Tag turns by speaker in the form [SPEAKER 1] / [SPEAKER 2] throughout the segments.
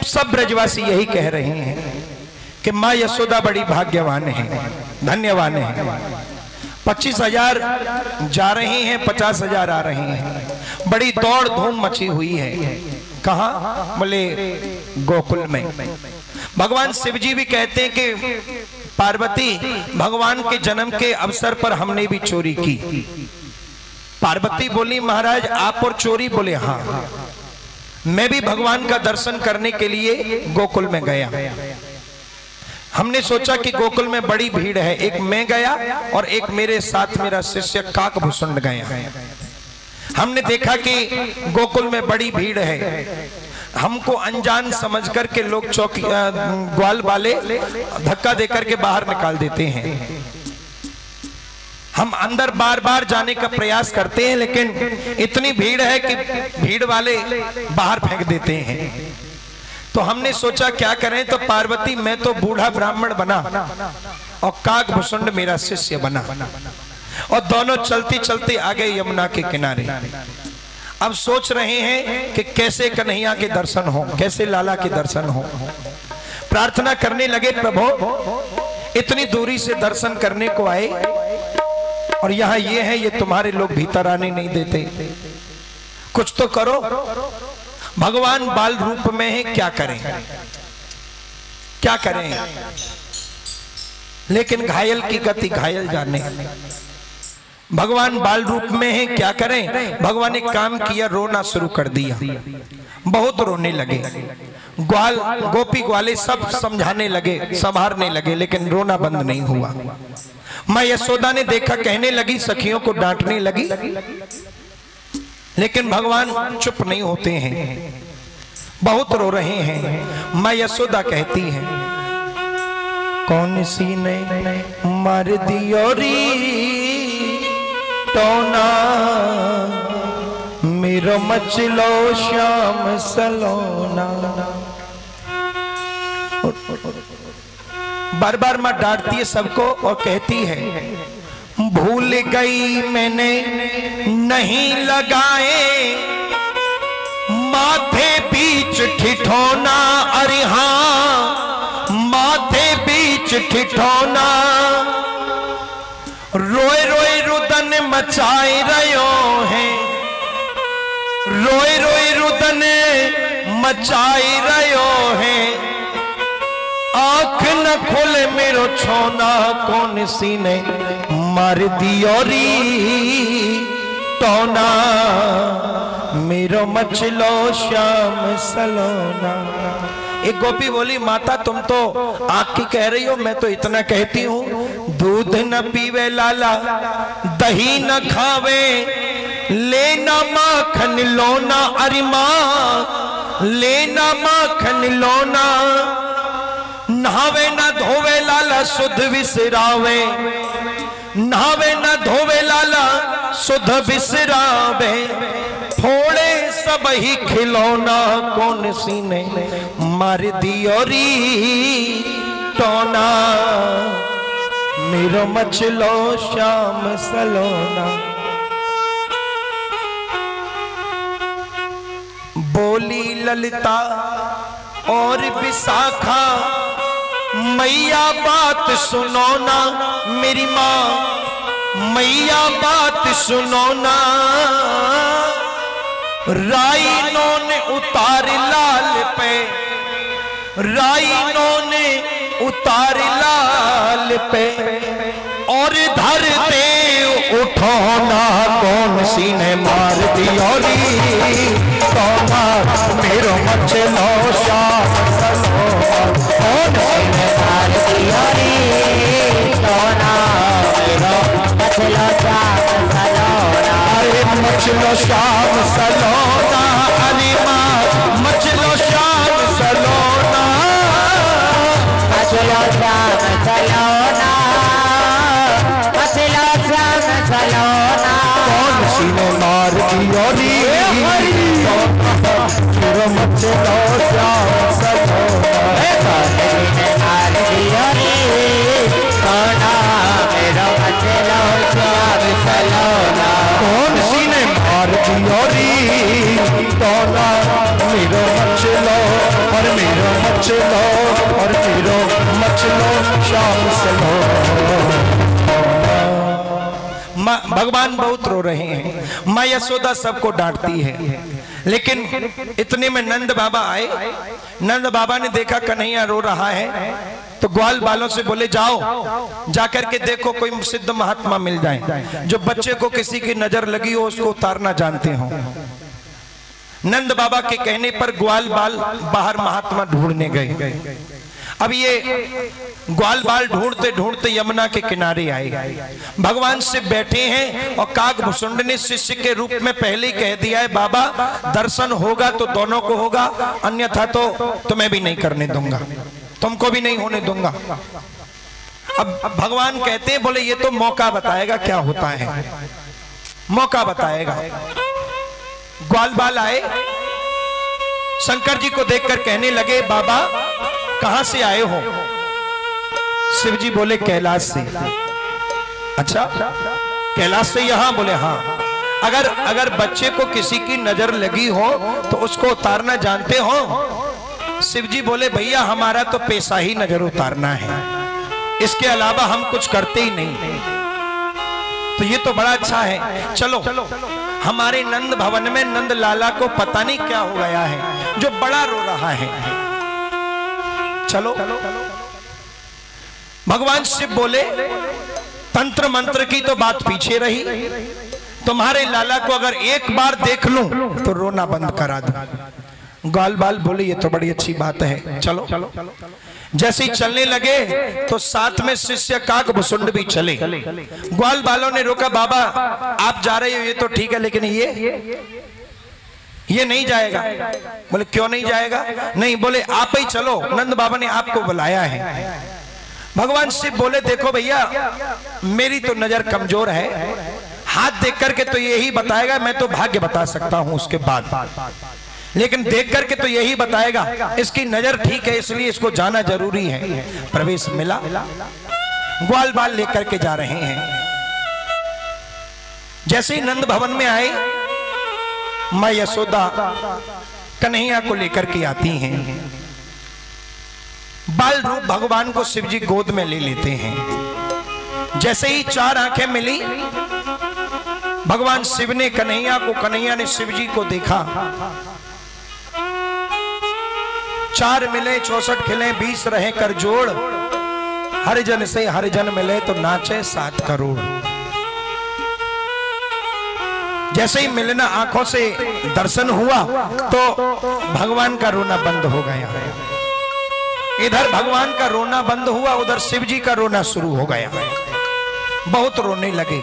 [SPEAKER 1] सब ब्रजवासी यही कह रहे हैं कि माँ यशोदा बड़ी भाग्यवान है, धन्यवान है। 25,000 जा रहे हैं, 50,000 आ रहे हैं। बड़ी दौड़ धूम मची हुई है। कहाँ? बोले गोकुल में। भगवान शिव जी भी कहते हैं कि पार्वती, भगवान के जन्म के अवसर पर हमने भी चोरी की। पार्वती बोली महाराज आप और चोरी? बोले हाँ, मैं भी भगवान का दर्शन करने के लिए गोकुल में गया। हमने सोचा कि गोकुल में बड़ी भीड़ है, एक मैं गया और एक मेरे साथ मेरा शिष्य काकभूषण गया। हमने देखा कि गोकुल में बड़ी भीड़ है। हमको अनजान समझ करके लोग चौकी ग्वाल वाले धक्का देकर के बाहर निकाल देते हैं। हम अंदर बार बार जाने का प्रयास करते हैं, लेकिन इतनी भीड़ है कि भीड़ वाले बाहर फेंक देते हैं। तो हमने सोचा क्या करें, तो पार्वती मैं तो बूढ़ा ब्राह्मण बना और काकभूषण मेरा शिष्य बना, और दोनों चलती चलती आ गए यमुना के किनारे। अब सोच रहे हैं कि कैसे कन्हैया के दर्शन हो, कैसे लाला के दर्शन हो। प्रार्थना करने लगे, प्रभु इतनी दूरी से दर्शन करने को आए और यहाँ ये है, ये तुम्हारे लोग भीतर आने नहीं देते, कुछ तो करो। भगवान बाल रूप में है, क्या करें क्या करें। लेकिन घायल की गति घायल जाने। भगवान बाल रूप में है, क्या करें। भगवान ने काम किया, रोना शुरू कर दिया। बहुत रोने लगे। ग्वाल गोपी ग्वाले सब समझाने लगे, संभारने लगे, लेकिन रोना बंद नहीं हुआ। माँ यशोदा ने देखा, कहने लगी, सखियों को डांटने लगी, लेकिन भगवान चुप नहीं होते हैं, बहुत रो रहे हैं। माँ यशोदा कहती है, कौन सी ने मार दियोरी टोना, मेरो मचलो श्याम सलोना। बार बार माँ डांटती है सबको और कहती है, भूल गई मैंने नहीं लगाए माथे बीच ठिठौना। अरे हाँ, माथे बीच ठिठौना। रोए रोए रुदन मचाए रहो हैं, रोए रोए रुदन मचाए रहो हैं। आंख न खोले मेरो छोना, कौन सी ने मार दियोरी टोना, मेरो मचलो श्याम सलोना। एक गोपी बोली, माता तुम तो आंख की कह रही हो, मैं तो इतना कहती हूँ, दूध न पीवे लाला, दही न खावे, लेना माखन लोना। अरे माँ लेना माखन लोना। नहावे न धोवे लाला, सुध विसरावे, नहावे न धोवे लाला, सुध विसरावे। फोड़े सब ही खिलौना, कौन सी ने मार दियोरी टोना, मेरो मचलो श्याम सलोना। बोली ललिता और विशाखा, मैया बात सुनो ना, मेरी माँ मैया बात सुनो ना। राइनों ने उतार लाल पे, राइनों ने उतार लाल पे, और धर दे उठोना, कौन सी ने मार दियोरी टोना, मेरो मचलो श्याम सलोना। कौन सी ने मार दियोरी टोना, मेरो मचलो श्याम सलोना। अरे मचलो श्याम सलोना, अरे माँ मचलो श्याम सलोना, मचलो श्याम सलोना, मचलो श्याम सलोना। कौन सी ने मार दियोरी मेरो मचलो श्याम सलोना, कौन सी ने मार दियोरी टोना, मेरो मचलो श्याम सलोना। कौन सी ने मार दियोरी मचलो और फिरो मचलो शाम से लो। भगवान बहुत रो रहे हैं। माँ यशोदा सबको डांटती है, लेकिन इतने में नंद बाबा आए। नंद बाबा ने देखा कन्हैया रो रहा है, तो ग्वाल बालों से बोले जाओ जाकर के देखो कोई सिद्ध महात्मा मिल जाए जो बच्चे को किसी की नजर लगी हो उसको उतारना जानते हो। नंद बाबा के कहने पर ग्वाल बाल बाहर महात्मा ढूंढने गए। अब ये ग्वाल बाल ढूंढते ढूंढते यमुना के किनारे आए। भगवान शिव बैठे हैं और काकभूषुंड ने शिष्य के रूप में पहले ही कह दिया है, बाबा दर्शन होगा तो दोनों को होगा, अन्यथा तो तुम्हें भी नहीं करने दूंगा, तुमको भी नहीं होने दूंगा। अब भगवान कहते हैं, बोले ये तो मौका बताएगा क्या होता है, मौका बताएगा। ग्वाल बाल आए, शंकर जी को देखकर कहने लगे, बाबा कहां से आए हो? शिव जी बोले कैलाश से। अच्छा, कैलाश से यहां? बोले हाँ। अगर बच्चे को किसी की नजर लगी हो तो उसको उतारना जानते हो? शिव जी बोले भैया हमारा तो पेशा ही नजर उतारना है, इसके अलावा हम कुछ करते ही नहीं। तो ये तो बड़ा अच्छा है, चलो हमारे नंद भवन में नंद लाला को पता नहीं क्या हो गया है जो बड़ा रो रहा है, चलो। भगवान शिव बोले तंत्र मंत्र की तो बात पीछे रही, तुम्हारे लाला को अगर एक बार देख लूं तो रोना बंद करा दूं। ग्वाल बाल बोले ये तो बड़ी अच्छी बात है, चलो। जैसे ही चलने लगे तो साथ में शिष्य काकभूषुंड भी चले। ग्वाल बालों ने रोका, बाबा आप जा रहे हो ये तो ठीक है, लेकिन ये नहीं जाएगा। बोले क्यों नहीं जाएगा? नहीं, बोले आप ही चलो, नंद बाबा ने आपको बुलाया है। भगवान शिव बोले देखो भैया मेरी तो नजर कमजोर है, हाथ देख करके तो यही बताएगा, मैं तो भाग्य बता सकता हूं उसके बाद, लेकिन देख करके तो यही बताएगा। इसकी नजर ठीक है इसलिए इसको जाना जरूरी है। प्रवेश मिला, ग्वाल बाल लेकर के जा रहे हैं। जैसे ही नंद भवन में आए, मां यशोदा कन्हैया को लेकर के आती हैं। बाल रूप भगवान को शिव जी गोद में ले लेते हैं। जैसे ही चार आंखें मिली, भगवान शिव ने कन्हैया को, कन्हैया ने शिव जी को देखा। चार मिले 64 खिले 20 रहे कर जोड़, हरिजन से हरिजन मिले तो नाचे 7 करोड़। जैसे ही मिलना आंखों से दर्शन हुआ तो भगवान का रोना बंद हो गया। इधर भगवान का रोना बंद हुआ, उधर शिव जी का रोना शुरू हो गया। बहुत रोने लगे।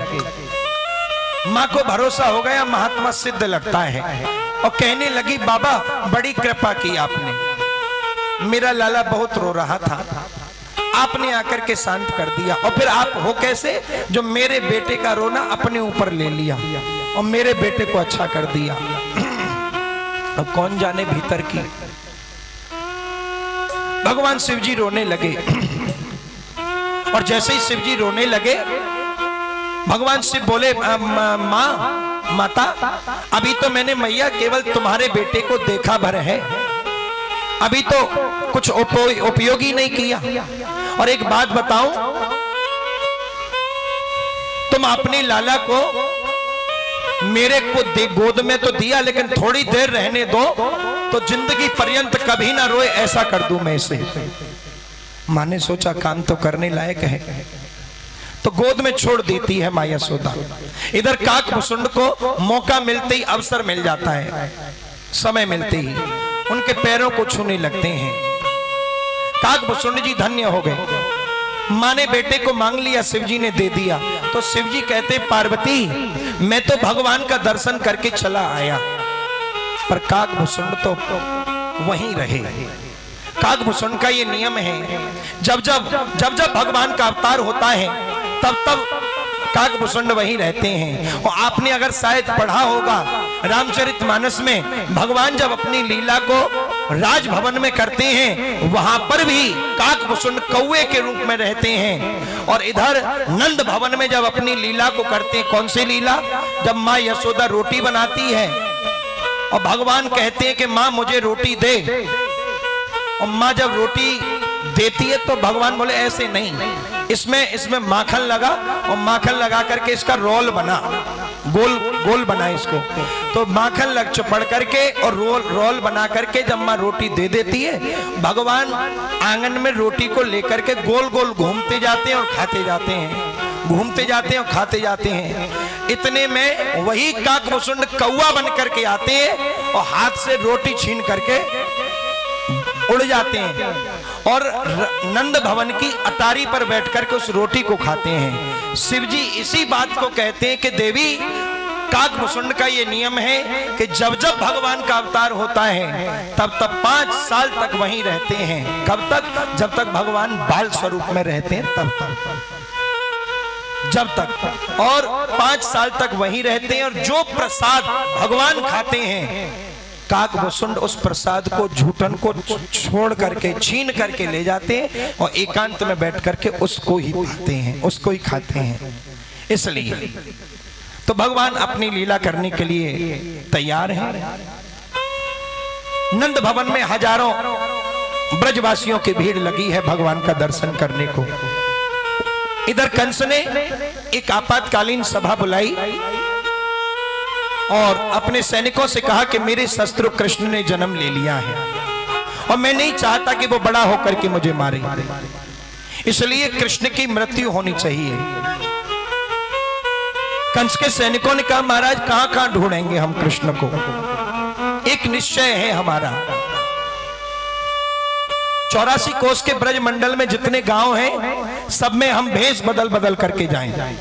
[SPEAKER 1] मां को भरोसा हो गया महात्मा सिद्ध लगता है, और कहने लगी बाबा बड़ी कृपा की आपने, मेरा लाला बहुत रो रहा था, आपने आकर के शांत कर दिया। और फिर आप हो कैसे जो मेरे बेटे का रोना अपने ऊपर ले लिया और मेरे बेटे को अच्छा कर दिया। अब कौन जाने भीतर की। भगवान शिव जी रोने लगे, और जैसे ही शिव जी रोने लगे, भगवान शिव बोले माता अभी तो मैंने मैया केवल तुम्हारे बेटे को देखा भर है, अभी तो कुछ उपयोगी नहीं किया। और एक बात बताऊं, तुम अपने लाला को मेरे को गोद में तो दिया, लेकिन थोड़ी देर रहने दो तो जिंदगी पर्यंत कभी ना रोए ऐसा कर दूं मैं इसे। मां ने सोचा काम तो करने लायक है, तो गोद में छोड़ देती है मां यशोदा। इधर काकभूषुंड को मौका मिलते ही, अवसर मिल जाता है, समय मिलते ही उनके पैरों को छूने लगते हैं। काकभूषुंड जी धन्य हो गए। मां ने बेटे को मांग लिया, शिव जी ने दे दिया। तो शिव जी कहते पार्वती मैं तो भगवान का दर्शन करके चला आया, पर काकभूषुंड तो वहीं रहे। काकभूषुंड का ये नियम है, जब जब भगवान का अवतार होता है तब काकभूषुंड वहीं रहते हैं। और आपने अगर शायद पढ़ा होगा रामचरितमानस में, भगवान जब अपनी लीला को राजभवन में करते हैं वहां पर भी काकभूषुंड कौवे के रूप में रहते हैं। और इधर नंद भवन में जब अपनी लीला को करते हैं, कौन सी लीला? जब मां यशोदा रोटी बनाती है और भगवान कहते हैं कि मां मुझे रोटी दे, और माँ जब रोटी देती है तो भगवान बोले ऐसे नहीं, इसमें माखन लगा और माखन लगा करके इसका रोल बना, गोल गोल बना इसको। तो माखन लग चपड़ करके और रोल बना करके जब माँ रोटी दे देती है, भगवान आंगन में रोटी को लेकर के गोल गोल घूमते जाते हैं और खाते जाते हैं, घूमते जाते हैं और खाते जाते हैं। इतने में वही काकभुसुंड कौवा बन करके आते हैं और हाथ से रोटी छीन करके उड़ जाते हैं और नंद भवन की अटारी पर बैठ करके उस रोटी को खाते हैं। शिव जी इसी बात को कहते हैं कि देवी, काकभुसुंड का ये नियम है कि जब जब भगवान का अवतार होता है तब 5 साल तक वहीं रहते हैं। कब तक? जब तक भगवान बाल स्वरूप में रहते हैं तब तक, जब तक, और 5 साल तक वहीं रहते हैं। और जो प्रसाद भगवान खाते हैं, काकभुसुंड उस प्रसाद को, झूठन को छोड़ करके, छीन करके ले जाते हैं और एकांत में बैठ करके उसको ही खाते हैं, उसको ही खाते हैं। इसलिए तो भगवान अपनी लीला करने के लिए तैयार हैं। नंद भवन में हजारों ब्रजवासियों की भीड़ लगी है भगवान का दर्शन करने को। इधर कंस ने एक आपातकालीन सभा बुलाई और अपने सैनिकों से कहा कि मेरे शत्रु कृष्ण ने जन्म ले लिया है और मैं नहीं चाहता कि वो बड़ा होकर के मुझे मारे, इसलिए कृष्ण की मृत्यु होनी चाहिए। कंस के सैनिकों ने कहा महाराज कहां कहां ढूंढेंगे हम कृष्ण को, एक निश्चय है हमारा, 84 कोस के ब्रज मंडल में जितने गांव हैं सब में हम भेष बदल बदल करके जाएं।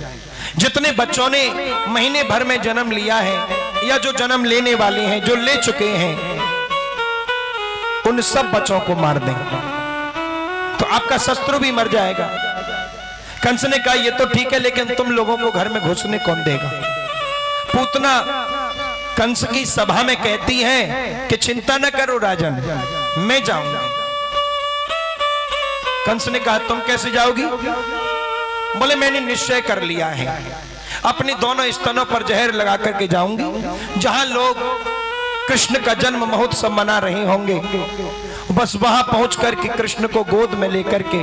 [SPEAKER 1] जितने बच्चों ने महीने भर में जन्म लिया है या जो जन्म लेने वाले हैं, जो ले चुके हैं, उन सब बच्चों को मार दें तो आपका शत्रु भी मर जाएगा। कंस ने कहा ये तो ठीक है, लेकिन तुम लोगों को घर में घुसने कौन देगा? पूतना कंस की सभा में कहती है कि चिंता न करो राजन, मैं जाऊंगा। कंस ने कहा तुम कैसे जाओगी? बोले मैंने निश्चय कर लिया है, अपने दोनों स्तनों पर जहर लगा करके जाऊंगी, जहां लोग कृष्ण का जन्म महोत्सव मना रहे होंगे, बस वहां पहुंच करके कृष्ण को गोद में लेकर के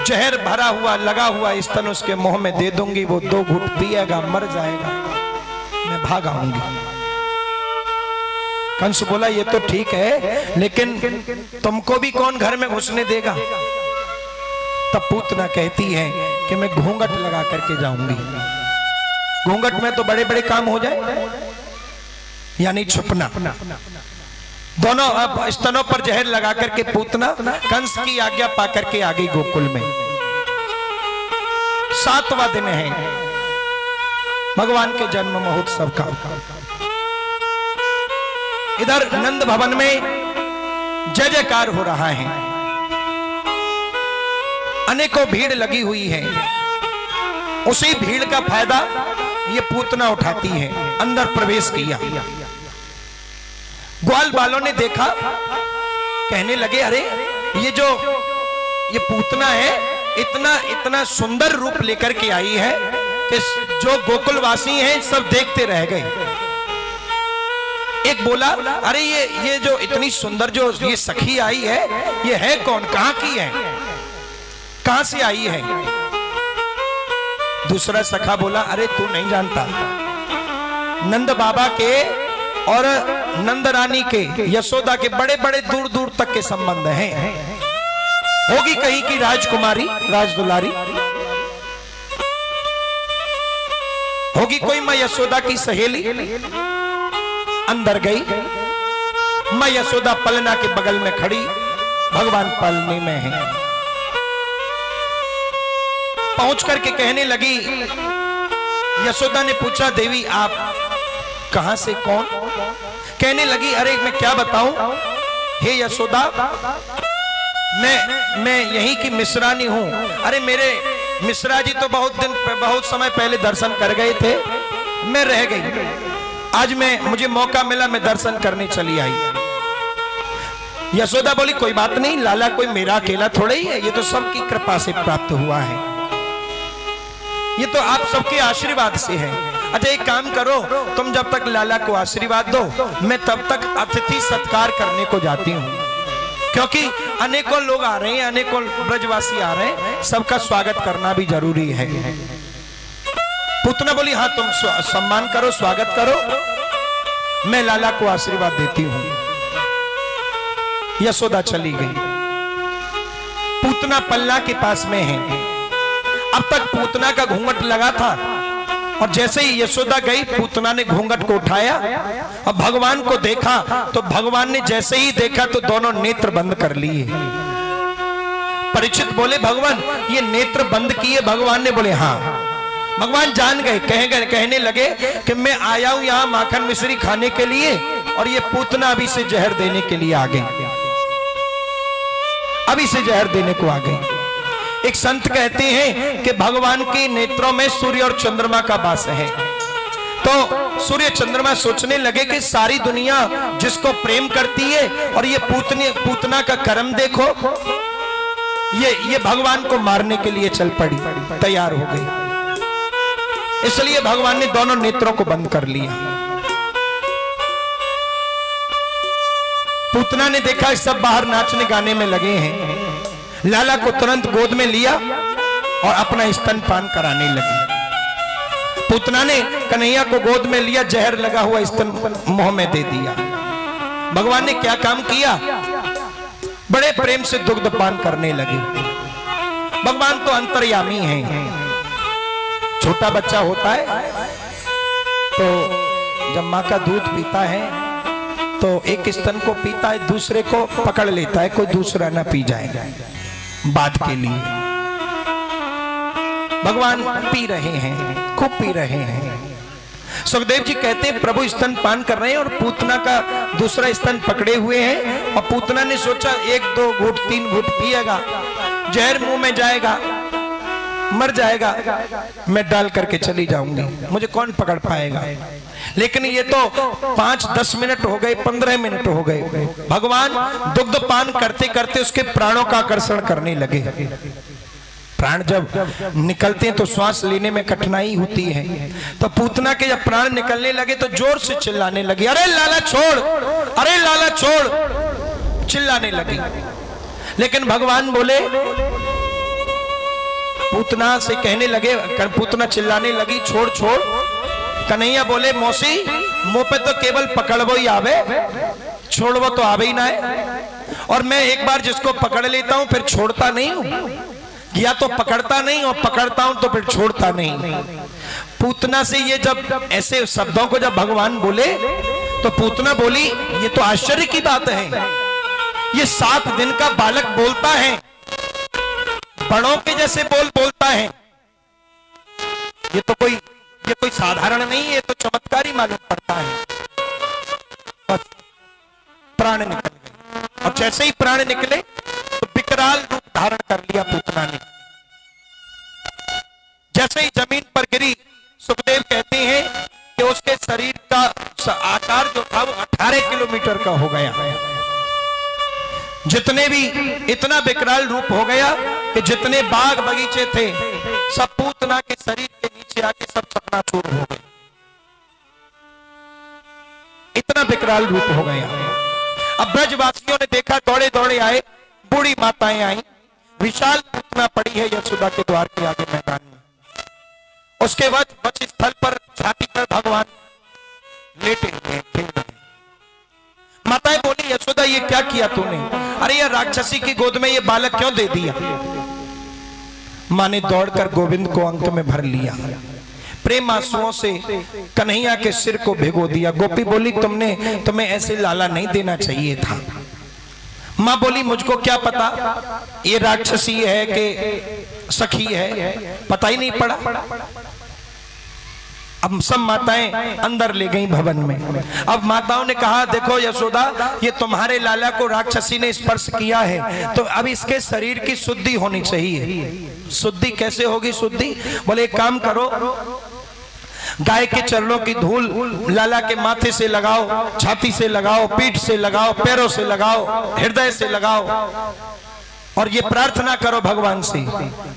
[SPEAKER 1] जहर भरा हुआ लगा हुआ स्तन उसके मुंह में दे दूंगी, वो 2 घूंट पिएगा, मर जाएगा, मैं भाग आऊंगी। कंस बोला ये तो ठीक है, लेकिन तुमको भी कौन घर में घुसने देगा? तब पूतना कहती है कि मैं घूंघट लगा करके जाऊंगी। घूंघट में तो बड़े बड़े काम हो जाए, यानी छुपना। दोनों अब स्तनों पर जहर लगा करके पूतना कंस की आज्ञा पाकर के आ गई गोकुल में। 7वां दिन है भगवान के जन्म महोत्सव का। इधर नंद भवन में जय जयकार हो रहा है, अनेकों भीड़ लगी हुई है। उसी भीड़ का फायदा ये पूतना उठाती है। अंदर प्रवेश किया, ग्वाल बालों ने देखा, कहने लगे अरे ये पूतना है, इतना सुंदर रूप लेकर के आई है कि जो गोकुलवासी हैं सब देखते रह गए। एक बोला अरे ये जो इतनी सुंदर जो ये सखी आई है, ये है कौन, कहां की है, कहां से आई है? दूसरा सखा बोला अरे तू नहीं जानता, नंद बाबा के और नंद रानी के, यशोदा के बड़े बड़े दूर दूर तक के संबंध हैं। होगी कहीं की राजकुमारी, राजदुलारी, होगी कोई मां यशोदा की सहेली। अंदर गई, मां यशोदा पलना के बगल में खड़ी, भगवान पालने में है। पहुंच करके कहने लगी, यशोदा ने पूछा देवी आप कहां से, कौन? कहने लगी अरे मैं क्या बताऊं, हे यशोदा मैं यहीं की मिश्रानी हूं। अरे मेरे मिश्रा जी तो बहुत समय पहले दर्शन कर गए थे, मैं रह गई, आज मुझे मौका मिला, मैं दर्शन करने चली आई। यशोदा बोली कोई बात नहीं, लाला कोई मेरा अकेला थोड़ा ही है, ये तो सबकी कृपा से प्राप्त हुआ है, ये तो आप सबके आशीर्वाद से है। अच्छा एक काम करो, तुम जब तक लाला को आशीर्वाद दो, मैं तब तक अतिथि सत्कार करने को जाती हूँ। क्योंकि अनेकों लोग आ रहे हैं, अनेकों ब्रजवासी आ रहे हैं, सबका स्वागत करना भी जरूरी है। पुतना बोली हाँ तुम सम्मान करो, स्वागत करो, मैं लाला को आशीर्वाद देती हूं। यशोदा चली गई। पूतना पल्ला के पास में है। अब तक पूतना का घूंघट लगा था और जैसे ही यशोदा गई पूतना ने घूंघट को उठाया और भगवान को देखा, तो भगवान ने जैसे ही देखा तो दोनों नेत्र बंद कर लिए। परीक्षित बोले भगवान ये नेत्र बंद किए? भगवान ने बोले हाँ। भगवान जान गए, कहने लगे कि मैं आया हूं यहां माखन मिश्री खाने के लिए और ये पूतना अभी से जहर देने के लिए आ गई, अभी से जहर देने को आ गई। एक संत कहते हैं कि भगवान के नेत्रों में सूर्य और चंद्रमा का वास है। तो सूर्य चंद्रमा सोचने लगे कि सारी दुनिया जिसको प्रेम करती है और ये पूतना का कर्म देखो, ये भगवान को मारने के लिए चल पड़ी, तैयार हो गई। इसलिए भगवान ने दोनों नेत्रों को बंद कर लिया। पूतना ने देखा सब बाहर नाचने गाने में लगे हैं, लाला को तुरंत गोद में लिया और अपना स्तनपान कराने लगी। पूतना ने कन्हैया को गोद में लिया, जहर लगा हुआ स्तन मुंह में दे दिया। भगवान ने क्या काम किया? बड़े प्रेम से दुग्धपान करने लगे। भगवान तो अंतर्यामी हैं। छोटा बच्चा होता है तो जब माँ का दूध पीता है तो एक स्तन को पीता है, दूसरे को पकड़ लेता है, कोई दूसरा ना पी जाए बात के लिए। भगवान पी रहे हैं, खूब पी रहे हैं। सुखदेव जी कहते हैं प्रभु स्तन पान कर रहे हैं और पूतना का दूसरा स्तन पकड़े हुए हैं और पूतना ने सोचा 1 2 घूंट 3 घूंट पिएगा, जहर मुंह में जाएगा, मर जाएगा, मैं डाल करके चली जाऊंगी, मुझे कौन पकड़ पाएगा। लेकिन ये तो 5-10 मिनट हो गए, 15 मिनट हो गए। भगवान दुग्ध पान करते करते उसके प्राणों का आकर्षण करने लगे। प्राण जब निकलते हैं तो श्वास लेने में कठिनाई होती है, तो पूतना के जब प्राण निकलने लगे तो जोर से चिल्लाने लगी, अरे लाला छोड़, अरे लाला छोड़, चिल्लाने लगी। लेकिन भगवान बोले, पूतना से कहने लगे, पूतना चिल्लाने लगी छोड़ छोड़। कन्हैया बोले मौसी मुंह पे तो केवल पकड़वो ही आवे, छोड़वो तो आवे ही ना है, और मैं एक बार जिसको पकड़ लेता हूं फिर छोड़ता नहीं हूं, या तो पकड़ता नहीं और पकड़ता हूं तो फिर छोड़ता नहीं। पूतना से ये जब ऐसे शब्दों को जब भगवान बोले तो पूतना बोली ये तो आश्चर्य की बात है, ये 7 दिन का बालक बोलता है, बड़ों के जैसे बोलता है, ये कोई साधारण नहीं है, ये तो चमत्कारी मालूम पड़ता है। और प्राण निकल गए और जैसे ही प्राण निकले तो विकराल रूप धारण कर लिया पूतना ने। जैसे ही जमीन पर गिरी, सुखदेव कहते हैं कि उसके शरीर का आकार जो था वो 18 किलोमीटर का हो गया। जितने भी इतना विकराल रूप हो गया कि जितने बाग बगीचे थे सब पूतना के शरीर के नीचे आके सब चकनाचूर हो गए। इतना विकराल रूप हो गया। अब ब्रजवासियों ने देखा, दौड़े दौड़े आए, बूढ़ी माताएं आई, विशाल पूतना पड़ी है यशोदा के द्वार के आगे मैदान में। उसके बाद वक्ष स्थल पर छाती पर भगवान लेटे हुए खेल रहे। माताएं बोली यशोदा ये क्या किया तूने? अरे ये राक्षसी की गोद में ये बालक क्यों दे दिया? मां ने दौड़कर गोविंद को अंक में भर लिया, प्रेम आंसुओं से कन्हैया के सिर को भिगो दिया। गोपी बोली तुम्हें ऐसे लाला नहीं देना चाहिए था। मां बोली मुझको क्या पता ये राक्षसी है कि सखी है, पता ही नहीं पड़ा। अब सब माताएं अंदर ले गई भवन में। अब माताओं ने कहा देखो यशोदा ये तुम्हारे लाला को राक्षसी ने स्पर्श किया है, तो अब इसके शरीर की शुद्धि होनी चाहिए। शुद्धि कैसे होगी? शुद्धि बोले एक काम करो, गाय के चरणों की धूल लाला के माथे से लगाओ, छाती से लगाओ, पीठ से लगाओ, पैरों से लगाओ, हृदय से लगाओ और ये प्रार्थना करो भगवान से।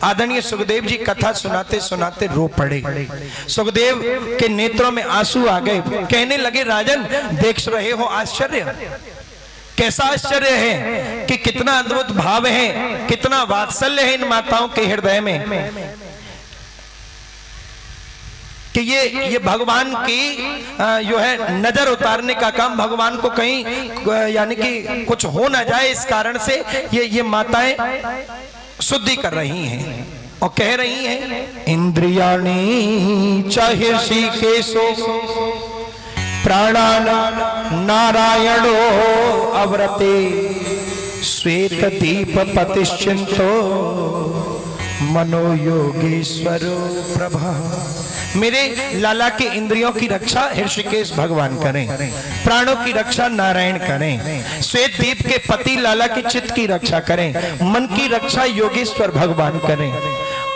[SPEAKER 1] आदरणीय सुखदेव जी कथा सुनाते सुनाते रो पड़े। सुखदेव के नेत्रों में आंसू आ गए। कहने लगे राजन देख रहे हो आश्चर्य, कैसा आश्चर्य है कि कितना अद्भुत भाव है, कितना वात्सल्य है इन माताओं के हृदय में कि ये भगवान की जो है नजर उतारने का काम, भगवान को कहीं यानी कि कुछ हो ना जाए इस कारण से ये माताएं शुद्धि कर रही हैं और कह रही हैं, इंद्रियाणि चाहे ऋषिकेशो प्राणान नारायणो अव्रते श्वेत दीप प्रतिष्ठितो मनो योगेश्वरो प्रभा। मेरे लाला के इंद्रियों की रक्षा ऋषिकेश भगवान करें, प्राणों की रक्षा नारायण करें, श्वेत दीप के पति लाला के चित्त की रक्षा करें, मन की रक्षा योगेश्वर भगवान करें।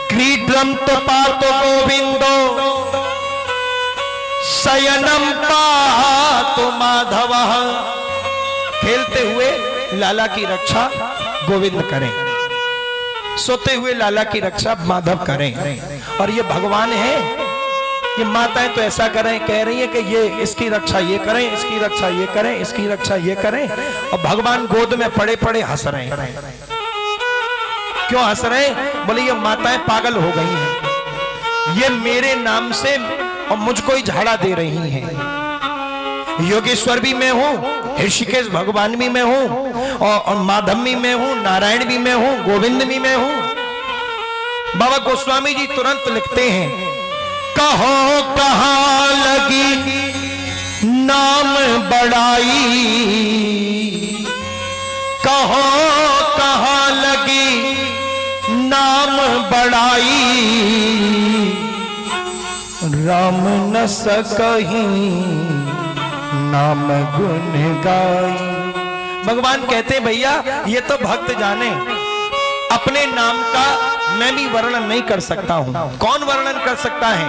[SPEAKER 1] क्रीडम तो पातो गोविंदो शयनम पातो माधव। खेलते हुए लाला की रक्षा गोविंद करें, सोते हुए लाला की रक्षा माधव करें। और ये भगवान है, ये माताएं तो ऐसा करें, कह रही है कि ये इसकी रक्षा ये करें, इसकी रक्षा ये करें, इसकी रक्षा ये करें, और भगवान गोद में पड़े पड़े हंस रहे हैं। क्यों हंस रहे हैं? बोले ये माताएं पागल हो गई हैं, ये मेरे नाम से और मुझको ही झाड़ा दे रही हैं। योगेश्वर भी मैं हूं, ऋषिकेश भगवान भी मैं हूं, और माधव भी मैं हूं, नारायण भी मैं हूं, गोविंद भी मैं हूं। बाबा गोस्वामी जी तुरंत लिखते हैं, कहो कहां लगी नाम बड़ाई, कहो कहां लगी नाम बड़ाई, राम न सकहीं नाम गुण गाई। भगवान कहते भैया ये तो भक्त जाने, अपने नाम का मैं भी वर्णन नहीं कर सकता हूं। कौन वर्णन कर सकता है?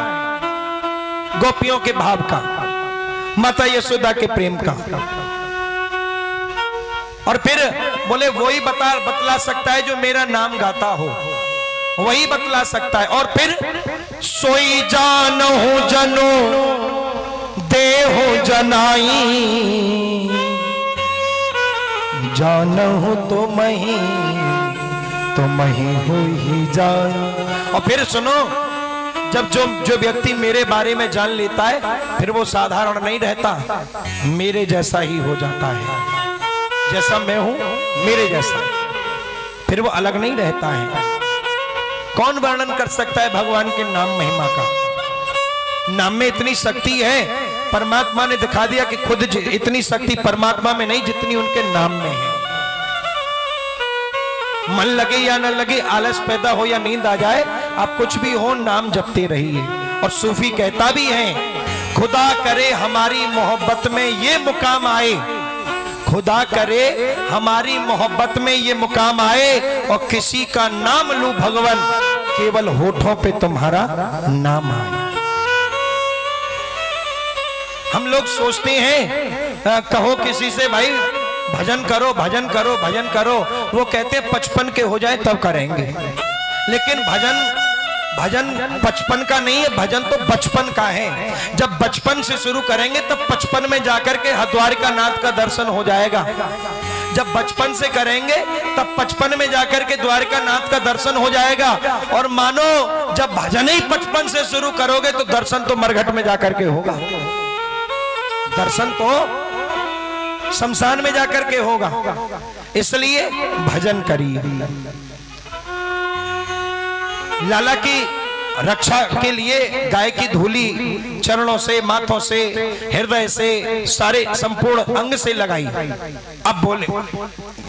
[SPEAKER 1] गोपियों के भाव का, माता यशोदा के प्रेम का। और फिर बोले वही बतला सकता है जो मेरा नाम गाता हो, वही बतला सकता है। और फिर सोई जानहु जनो देहो जनाई, जानहु तो मही तो मही हो ही जान। और फिर सुनो, जब जो व्यक्ति मेरे बारे में जान लेता है फिर वो साधारण नहीं रहता, मेरे जैसा ही हो जाता है। जैसा मैं हूं मेरे जैसा, फिर वो अलग नहीं रहता है। कौन वर्णन कर सकता है भगवान के नाम महिमा का? नाम में इतनी शक्ति है, परमात्मा ने दिखा दिया कि खुद इतनी शक्ति परमात्मा में नहीं जितनी उनके नाम में है। मन लगे या न लगे, आलस पैदा हो या नींद आ जाए, आप कुछ भी हो नाम जपते रहिए। और सूफी कहता भी है, खुदा करे हमारी मोहब्बत में ये मुकाम आए, खुदा करे हमारी मोहब्बत में ये मुकाम आए, और किसी का नाम लूं भगवान, केवल होठों पे तुम्हारा नाम आए। हम लोग सोचते हैं कहो किसी से भाई भजन करो भजन करो भजन करो, वो कहते हैं 55 के हो जाए तब करेंगे। लेकिन भजन 55 का नहीं है, भजन तो बचपन का है। जब बचपन से शुरू करेंगे तब 55 में जाकर के द्वारिका नाथ का दर्शन हो जाएगा। जब बचपन से करेंगे तब 55 में जाकर के द्वारिका नाथ का दर्शन हो जाएगा। और मानो जब भजन ही 55 से शुरू करोगे तो दर्शन तो मरघट में जाकर के होगा, दर्शन तो शमशान में जाकर के होगा। इसलिए भजन करिए। लाला की रक्षा के लिए गाय की धूली चरणों से, माथों से, हृदय से, सारे संपूर्ण अंग से लगाई। अब बोले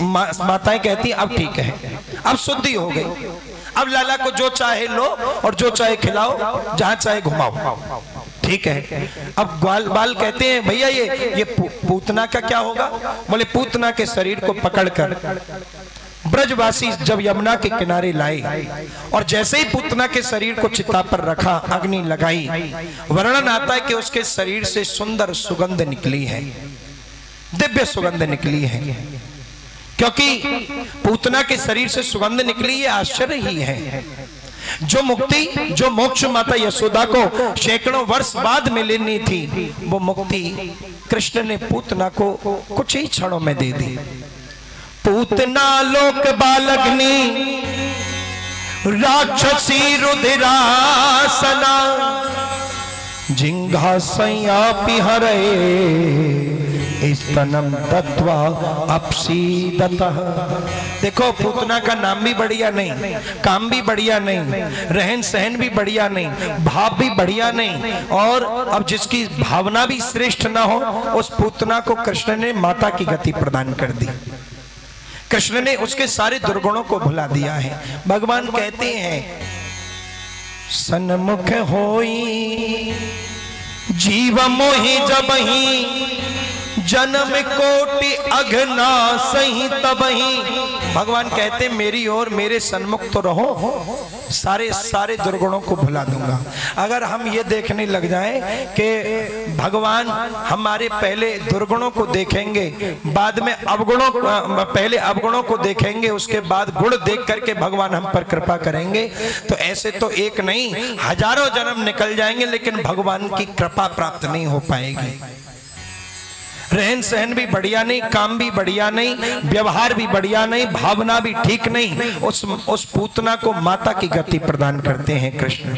[SPEAKER 1] माताएं कहती अब ठीक है, अब शुद्धि हो गई, अब लाला को जो चाहे लो और जो चाहे खिलाओ, जहां चाहे घुमाओ, ठीक है। अब बाल कहते हैं भैया ये पूतना का क्या होगा? बोले पूतना के शरीर को पकड़कर ब्रजवासी जब यमुना के किनारे लाए और जैसे ही पूतना के शरीर को चिता पर रखा, अग्नि लगाई, वर्णन आता है कि उसके शरीर से सुंदर सुगंध निकली है, दिव्य सुगंध निकली है। क्योंकि पूतना के शरीर से सुगंध निकली, ये आश्चर्य ही है। जो मुक्ति, जो मोक्ष माता यशोदा को सैकड़ों वर्ष बाद में लेनी थी, वो मुक्ति कृष्ण ने पूतना को कुछ ही क्षणों में दे दी। पूतना लोक बालग्नि राक्षसी रुधिरासना जिंघासयापि हरे स्तनम तत्वा अपसीदतः। देखो पूतना का नाम भी बढ़िया नहीं, काम भी बढ़िया नहीं, रहन सहन भी बढ़िया नहीं, भाव भी बढ़िया नहीं, और अब जिसकी भावना भी श्रेष्ठ ना हो उस पूतना को कृष्ण ने माता की गति प्रदान कर दी। कृष्ण ने उसके सारे दुर्गुणों को भुला दिया है। भगवान कहते हैं सन्मुख होई जीव मोहि जबहि जन्म कोटि अघना सही तबहि। भगवान कहते मेरी ओर मेरे सन्मुख तो रहो, सारे सारे दुर्गुणों को भुला दूंगा। अगर हम ये देखने लग जाएं कि भगवान हमारे पहले दुर्गुणों को देखेंगे, बाद में अवगुणों, पहले अवगुणों को देखेंगे, उसके बाद गुण देख करके भगवान हम पर कृपा करेंगे, तो ऐसे तो एक नहीं हजारों जन्म निकल जाएंगे लेकिन भगवान की कृपा प्राप्त नहीं हो पाएगी। रहन सहन भी बढ़िया नहीं, काम भी बढ़िया नहीं, व्यवहार भी बढ़िया नहीं, भावना भी ठीक नहीं, उस पूतना को माता की गति प्रदान करते हैं कृष्ण।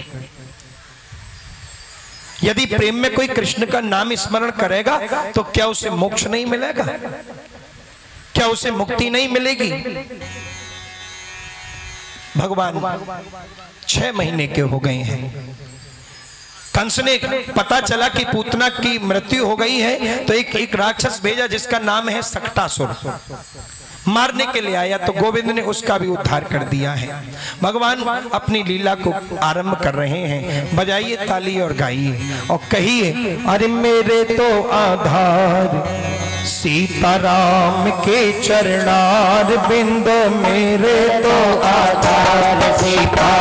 [SPEAKER 1] यदि प्रेम में कोई कृष्ण का नाम स्मरण करेगा तो क्या उसे मोक्ष नहीं मिलेगा? क्या उसे मुक्ति नहीं मिलेगी? भगवान 6 महीने के हो गए हैं। कंस ने पता चला कि पूतना की मृत्यु हो गई है तो एक राक्षस भेजा जिसका नाम है सक्टासुर, मारने के लिए आया, तो गोविंद ने उसका भी उद्धार कर दिया है। भगवान अपनी लीला को आरंभ कर रहे हैं। बजाइए ताली और गाइए और कहिए अरे मेरे तो आधार सीताराम के चरणार बिंद, मेरे तो आधार सीता